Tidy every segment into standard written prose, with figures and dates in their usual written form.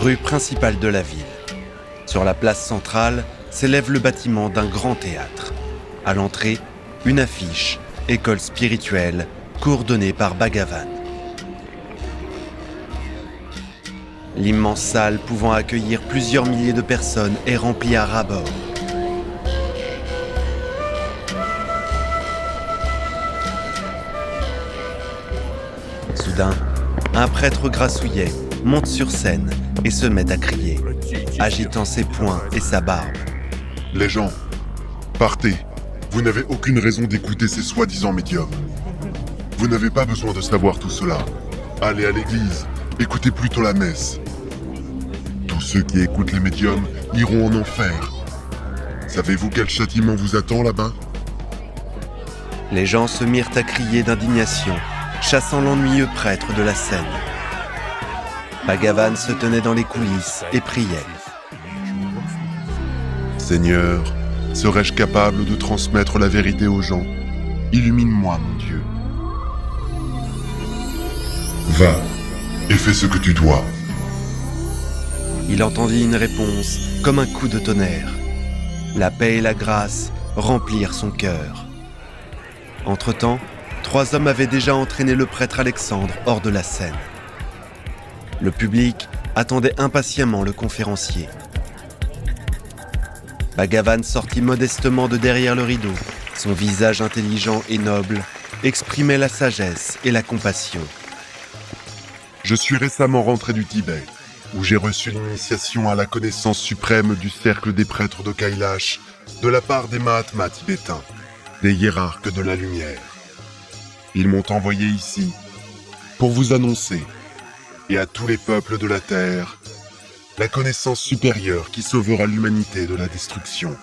rue principale de la ville. Sur la place centrale s'élève le bâtiment d'un grand théâtre. À l'entrée, une affiche « École spirituelle » coordonnée par Bhagavan. L'immense salle pouvant accueillir plusieurs milliers de personnes est remplie à ras-bord. Soudain, un prêtre grassouillet monte sur scène et se met à crier, agitant ses poings et sa barbe. Les gens, partez. Vous n'avez aucune raison d'écouter ces soi-disant médiums. Vous n'avez pas besoin de savoir tout cela. Allez à l'église, écoutez plutôt la messe. Tous ceux qui écoutent les médiums iront en enfer. Savez-vous quel châtiment vous attend là-bas ? Les gens se mirent à crier d'indignation, chassant l'ennuyeux prêtre de la scène. Bhagavan se tenait dans les coulisses et priait. Seigneur, serais-je capable de transmettre la vérité aux gens ? Illumine-moi, mon Dieu. Va, et fais ce que tu dois. Il entendit une réponse comme un coup de tonnerre. La paix et la grâce remplirent son cœur. Entre-temps, 3 hommes avaient déjà entraîné le prêtre Alexandre hors de la scène. Le public attendait impatiemment le conférencier. Bhagavan sortit modestement de derrière le rideau. Son visage intelligent et noble exprimait la sagesse et la compassion. Je suis récemment rentré du Tibet, où j'ai reçu l'initiation à la connaissance suprême du cercle des prêtres de Kailash de la part des Mahatmas tibétains, des hiérarques de la lumière. Ils m'ont envoyé ici pour vous annoncer, et à tous les peuples de la terre, la connaissance supérieure qui sauvera l'humanité de la destruction,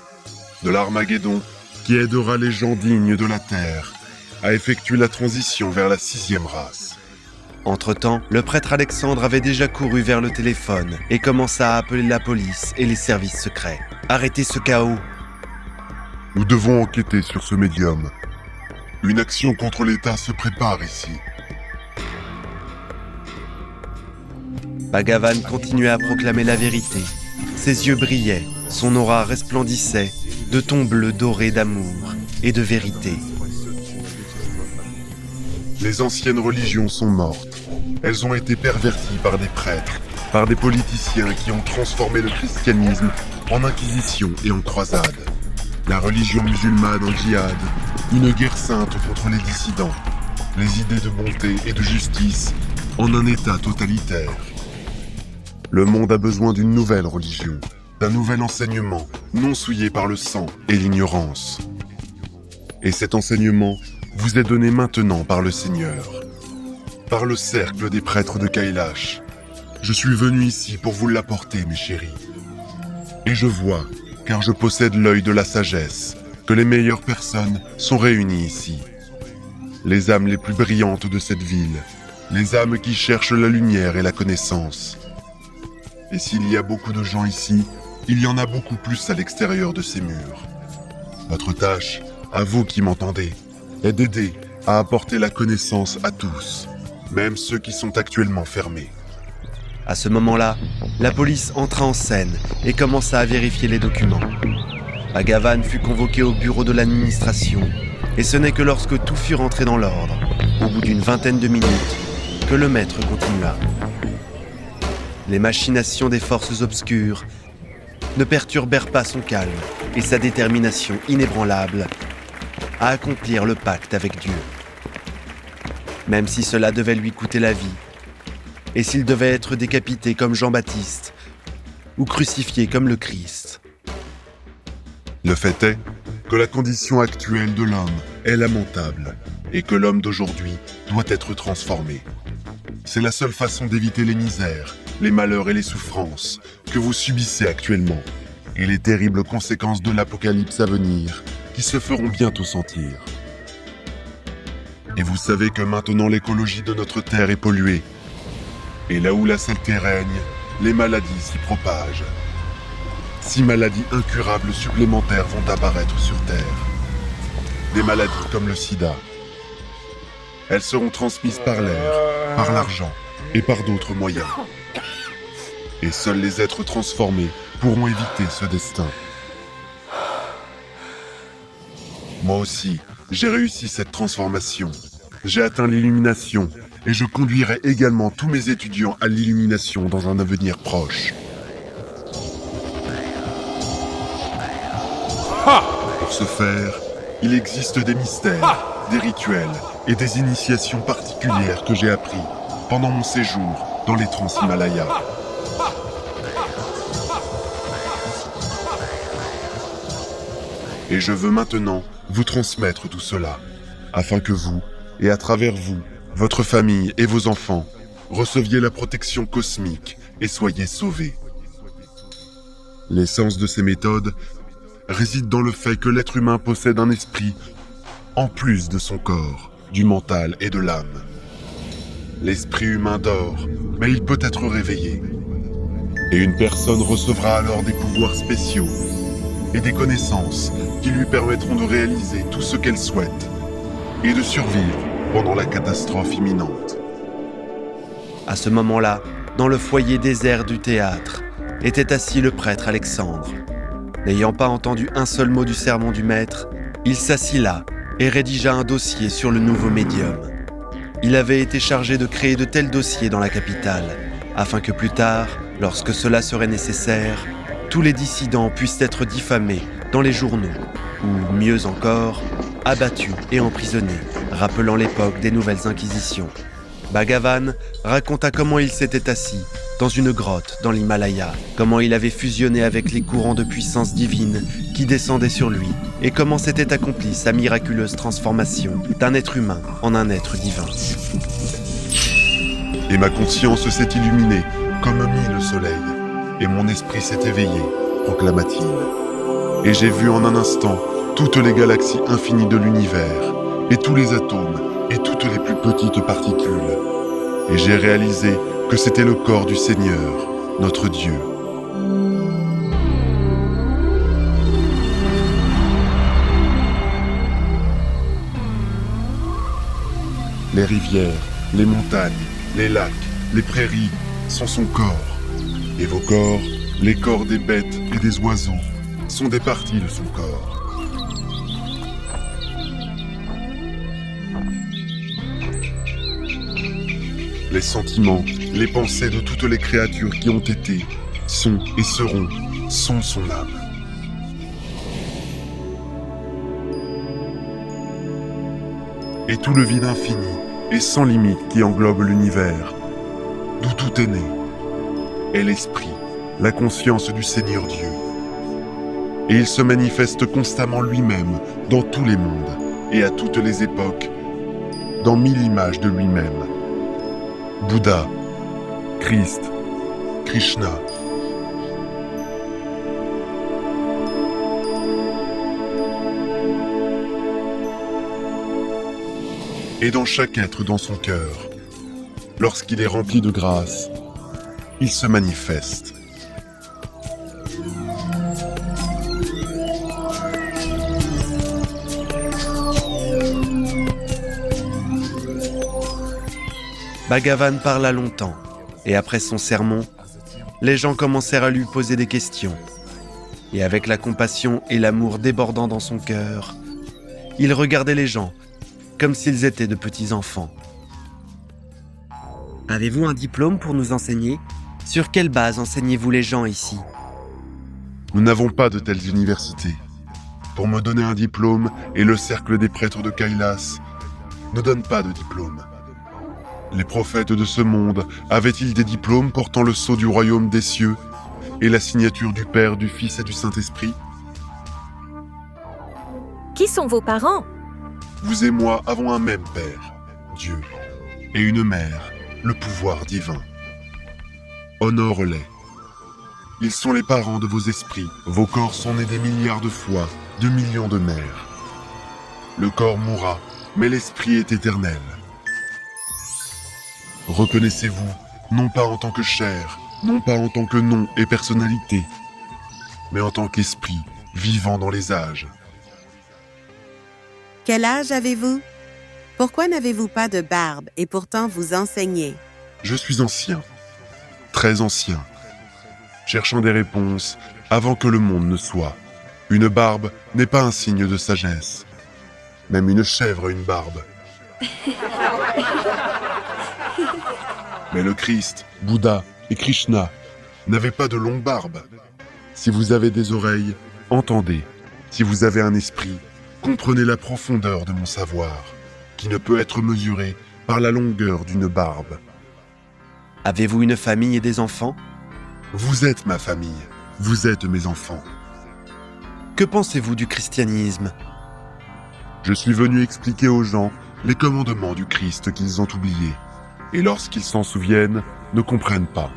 de l'Armageddon qui aidera les gens dignes de la terre à effectuer la transition vers la 6e race. Entre-temps, le prêtre Alexandre avait déjà couru vers le téléphone et commença à appeler la police et les services secrets. Arrêtez ce chaos! Nous devons enquêter sur ce médium. Une action contre l'État se prépare ici. Bhagavan continuait à proclamer la vérité. Ses yeux brillaient, son aura resplendissait de tons bleus dorés d'amour et de vérité. Les anciennes religions sont mortes. Elles ont été perverties par des prêtres, par des politiciens qui ont transformé le christianisme en inquisition et en croisade. La religion musulmane en djihad, une guerre sainte contre les dissidents, les idées de bonté et de justice en un état totalitaire. Le monde a besoin d'une nouvelle religion, d'un nouvel enseignement, non souillé par le sang et l'ignorance. Et cet enseignement vous est donné maintenant par le Seigneur, par le cercle des prêtres de Kailash. Je suis venu ici pour vous l'apporter, mes chéris. Et je vois, car je possède l'œil de la sagesse, que les meilleures personnes sont réunies ici. Les âmes les plus brillantes de cette ville, les âmes qui cherchent la lumière et la connaissance. Et s'il y a beaucoup de gens ici, il y en a beaucoup plus à l'extérieur de ces murs. Votre tâche, à vous qui m'entendez, est d'aider à apporter la connaissance à tous, même ceux qui sont actuellement fermés. À ce moment-là, la police entra en scène et commença à vérifier les documents. Bhagavan fut convoqué au bureau de l'administration, et ce n'est que lorsque tout fut rentré dans l'ordre, au bout d'une vingtaine de minutes, que le maître continua. Les machinations des forces obscures ne perturbèrent pas son calme et sa détermination inébranlable à accomplir le pacte avec Dieu. Même si cela devait lui coûter la vie, et s'il devait être décapité comme Jean-Baptiste, ou crucifié comme le Christ. Le fait est que la condition actuelle de l'homme est lamentable, et que l'homme d'aujourd'hui doit être transformé. C'est la seule façon d'éviter les misères, les malheurs et les souffrances que vous subissez actuellement, et les terribles conséquences de l'apocalypse à venir, qui se feront bientôt sentir. Et vous savez que maintenant l'écologie de notre terre est polluée. Et là où la saleté règne, les maladies s'y propagent. 6 maladies incurables supplémentaires vont apparaître sur Terre. Des maladies comme le sida. Elles seront transmises par l'air, par l'argent et par d'autres moyens. Et seuls les êtres transformés pourront éviter ce destin. Moi aussi, j'ai réussi cette transformation. J'ai atteint l'illumination et je conduirai également tous mes étudiants à l'illumination dans un avenir proche. Pour ce faire, il existe des mystères, des rituels et des initiations particulières que j'ai appris pendant mon séjour dans les Trans-Himalayas. Et je veux maintenant vous transmettre tout cela, afin que vous, et à travers vous, votre famille et vos enfants, receviez la protection cosmique et soyez sauvés. L'essence de ces méthodes réside dans le fait que l'être humain possède un esprit en plus de son corps, du mental et de l'âme. L'esprit humain dort, mais il peut être réveillé. Et une personne recevra alors des pouvoirs spéciaux et des connaissances qui lui permettront de réaliser tout ce qu'elle souhaite et de survivre pendant la catastrophe imminente. À ce moment-là, dans le foyer désert du théâtre, était assis le prêtre Alexandre. N'ayant pas entendu un seul mot du sermon du maître, il s'assit là et rédigea un dossier sur le nouveau médium. Il avait été chargé de créer de tels dossiers dans la capitale, afin que plus tard, lorsque cela serait nécessaire, tous les dissidents puissent être diffamés dans les journaux, ou mieux encore, abattus et emprisonnés, rappelant l'époque des nouvelles inquisitions. Bhagavan raconta comment il s'était assis dans une grotte dans l'Himalaya, comment il avait fusionné avec les courants de puissance divine qui descendaient sur lui, et comment s'était accomplie sa miraculeuse transformation d'un être humain en un être divin. Et ma conscience s'est illuminée comme mit le soleil, et mon esprit s'est éveillé, proclama-t-il. Et j'ai vu en un instant toutes les galaxies infinies de l'univers, et tous les atomes, et toutes les plus petites particules. Et j'ai réalisé que c'était le corps du Seigneur, notre Dieu. Les rivières, les montagnes, les lacs, les prairies sont son corps. Et vos corps, les corps des bêtes et des oiseaux, sont des parties de son corps. Les sentiments, les pensées de toutes les créatures qui ont été, sont et seront, sont son âme. Et tout le vide infini et sans limite qui englobe l'univers, d'où tout est né, est l'esprit, la conscience du Seigneur Dieu. Et il se manifeste constamment lui-même dans tous les mondes et à toutes les époques, dans 1000 images de lui-même. Bouddha, Christ, Krishna. Et dans chaque être dans son cœur, lorsqu'il est rempli de grâce, il se manifeste. Bhagavan parla longtemps, et après son sermon, les gens commencèrent à lui poser des questions. Et avec la compassion et l'amour débordant dans son cœur, il regardait les gens comme s'ils étaient de petits enfants. Avez-vous un diplôme pour nous enseigner ? Sur quelle base enseignez-vous les gens ici ? Nous n'avons pas de telles universités. Pour me donner un diplôme, et le cercle des prêtres de Kailas ne donne pas de diplôme. Les prophètes de ce monde avaient-ils des diplômes portant le sceau du royaume des cieux et la signature du Père, du Fils et du Saint-Esprit ? Qui sont vos parents ? Vous et moi avons un même Père, Dieu, et une mère, le pouvoir divin. Honore-les. Ils sont les parents de vos esprits. Vos corps sont nés des milliards de fois, de millions de mères. Le corps mourra, mais l'esprit est éternel. Reconnaissez-vous, non pas en tant que chair, non pas en tant que nom et personnalité, mais en tant qu'esprit, vivant dans les âges. Quel âge avez-vous ? Pourquoi n'avez-vous pas de barbe et pourtant vous enseignez ? Je suis ancien, très ancien, cherchant des réponses avant que le monde ne soit. Une barbe n'est pas un signe de sagesse. Même une chèvre a une barbe. Mais le Christ, Bouddha et Krishna n'avaient pas de longue barbe. Si vous avez des oreilles, entendez. Si vous avez un esprit, comprenez la profondeur de mon savoir, qui ne peut être mesuré par la longueur d'une barbe. Avez-vous une famille et des enfants? Vous êtes ma famille, vous êtes mes enfants. Que pensez-vous du christianisme? Je suis venu expliquer aux gens les commandements du Christ qu'ils ont oubliés, et lorsqu'ils s'en souviennent, ne comprennent pas.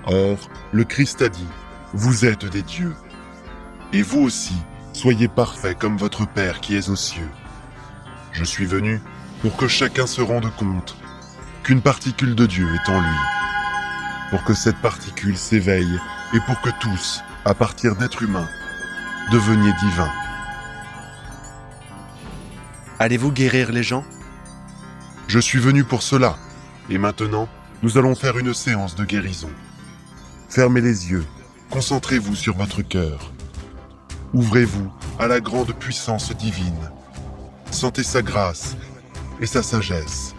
Or, le Christ a dit, vous êtes des dieux. Et vous aussi, soyez parfaits comme votre Père qui est aux cieux. Je suis venu pour que chacun se rende compte qu'une particule de Dieu est en lui, pour que cette particule s'éveille et pour que tous, à partir d'êtres humains, deveniez divins. Allez-vous guérir les gens? Je suis venu pour cela, et maintenant, nous allons faire une séance de guérison. Fermez les yeux, concentrez-vous sur votre cœur. Ouvrez-vous à la grande puissance divine. Sentez sa grâce et sa sagesse.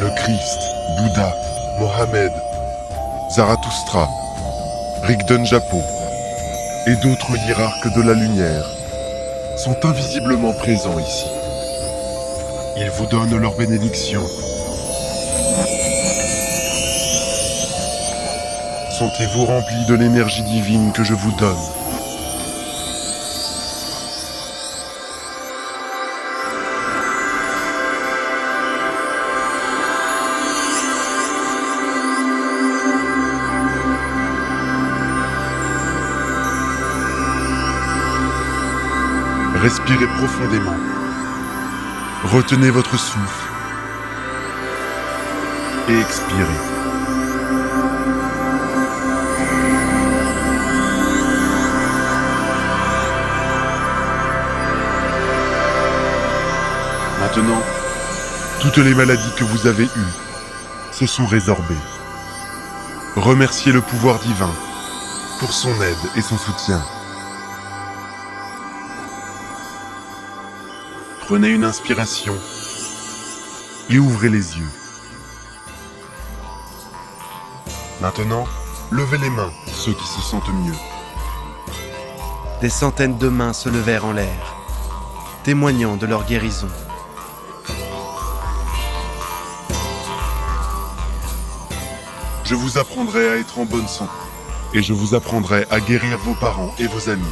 Le Christ, Bouddha, Mohamed, Zarathustra, Rigdon Japo et d'autres hiérarques de la lumière sont invisiblement présents ici. Ils vous donnent leur bénédiction. Sentez-vous remplis de l'énergie divine que je vous donne. Respirez profondément. Retenez votre souffle. Et expirez. Maintenant, toutes les maladies que vous avez eues se sont résorbées. Remerciez le pouvoir divin pour son aide et son soutien. Prenez une inspiration et ouvrez les yeux. Maintenant, levez les mains, ceux qui se sentent mieux. Des centaines de mains se levèrent en l'air, témoignant de leur guérison. Je vous apprendrai à être en bonne santé, et je vous apprendrai à guérir vos parents et vos amis,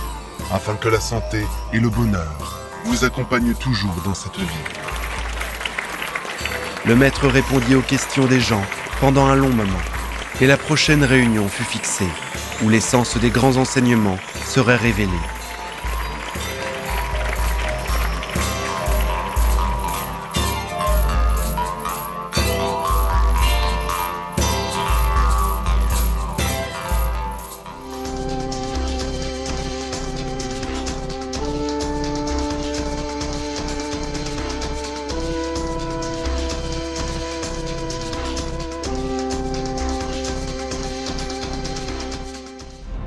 afin que la santé et le bonheur vous accompagnent toujours dans cette vie. Le maître répondit aux questions des gens pendant un long moment, et la prochaine réunion fut fixée, où l'essence des grands enseignements serait révélée.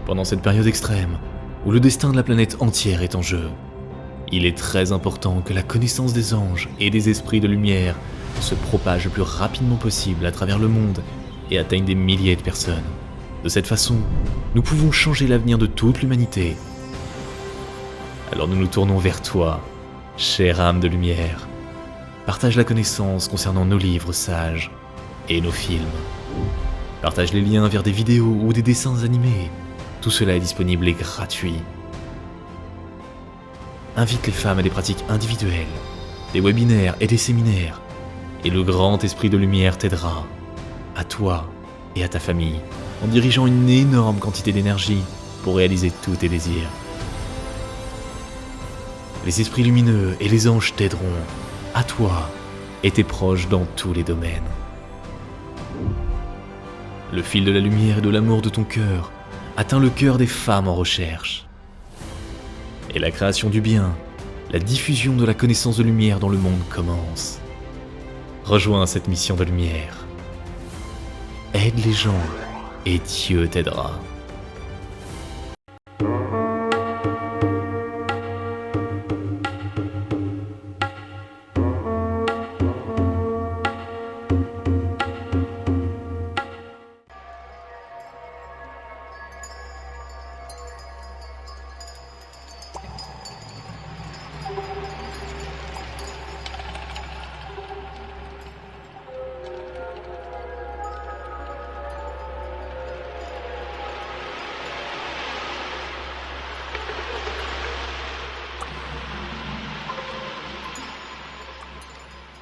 Pendant cette période extrême, où le destin de la planète entière est en jeu, il est très important que la connaissance des anges et des esprits de lumière se propage le plus rapidement possible à travers le monde et atteigne des milliers de personnes. De cette façon, nous pouvons changer l'avenir de toute l'humanité. Alors nous nous tournons vers toi, chère âme de lumière. Partage la connaissance concernant nos livres sages et nos films. Partage les liens vers des vidéos ou des dessins animés. Tout cela est disponible et gratuit. Invite les femmes à des pratiques individuelles, des webinaires et des séminaires, et le grand esprit de lumière t'aidera, à toi et à ta famille, en dirigeant une énorme quantité d'énergie pour réaliser tous tes désirs. Les esprits lumineux et les anges t'aideront, à toi et tes proches dans tous les domaines. Le fil de la lumière et de l'amour de ton cœur atteint le cœur des femmes en recherche. Et la création du bien, la diffusion de la connaissance de lumière dans le monde commence. Rejoins cette mission de lumière. Aide les gens et Dieu t'aidera.